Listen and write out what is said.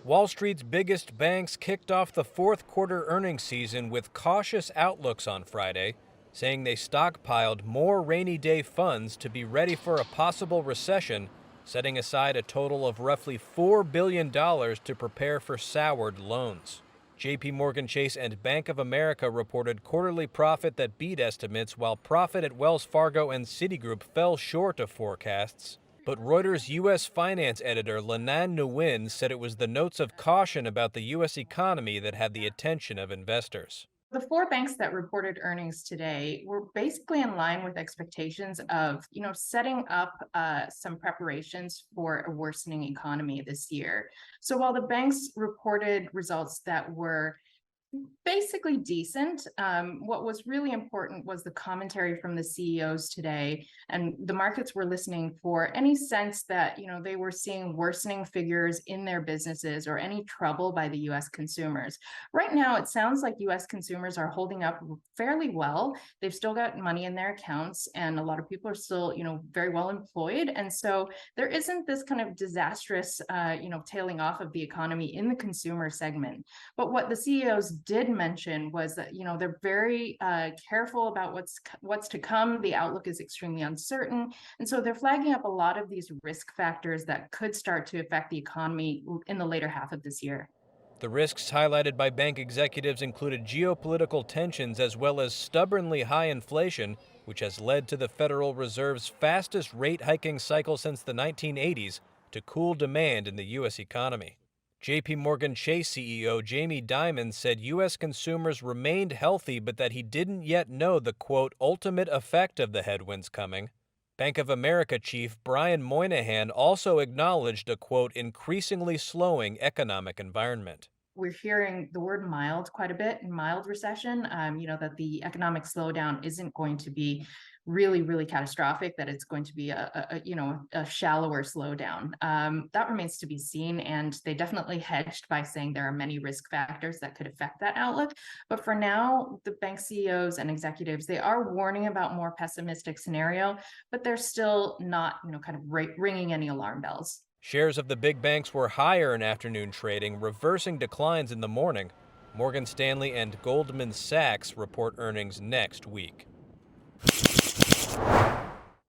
Wall Street's biggest banks kicked off the fourth quarter earnings season with cautious outlooks on Friday, saying they stockpiled more rainy day funds to be ready for a possible recession, setting aside a total of roughly $4 billion to prepare for soured loans. JP Morgan Chase and Bank of America reported quarterly profit that beat estimates, while profit at Wells Fargo and Citigroup fell short of forecasts. But Reuters' U.S. finance editor Noun said it was the notes of caution about the U.S. economy that had the attention of investors. The four banks that reported earnings today were basically in line with expectations of, setting up some preparations for a worsening economy this year. So while the banks reported results that were basically decent, what was really important was the commentary from the CEOs today, and the markets were listening for any sense that they were seeing worsening figures in their businesses or any trouble by the U.S. consumers. Right now, it sounds like U.S. consumers are holding up fairly well. They've still got money in their accounts, and a lot of people are still very well employed, and so there isn't this kind of disastrous tailing off of the economy in the consumer segment. But what the CEOs did mention was that they're very careful about what's to come. The outlook is extremely uncertain, and so they're flagging up a lot of these risk factors that could start to affect the economy in the later half of this year. The risks highlighted by bank executives included geopolitical tensions as well as stubbornly high inflation, which has led to the Federal Reserve's fastest rate hiking cycle since the 1980s to cool demand in the U.S. economy. JP Morgan Chase CEO Jamie Dimon said U.S. consumers remained healthy, but that he didn't yet know the, quote, ultimate effect of the headwinds coming. Bank of America chief Brian Moynihan also acknowledged a, quote, increasingly slowing economic environment. We're hearing the word mild quite a bit, mild recession, that the economic slowdown isn't going to be really catastrophic, that it's going to be a shallower slowdown. That remains to be seen, and they definitely hedged by saying there are many risk factors that could affect that outlook. But for now, the bank CEOs and executives, they are warning about more pessimistic scenario, but they're still not, kind of ringing any alarm bells. Shares of the big banks were higher in afternoon trading, reversing declines in the morning. Morgan Stanley and Goldman Sachs report earnings next week.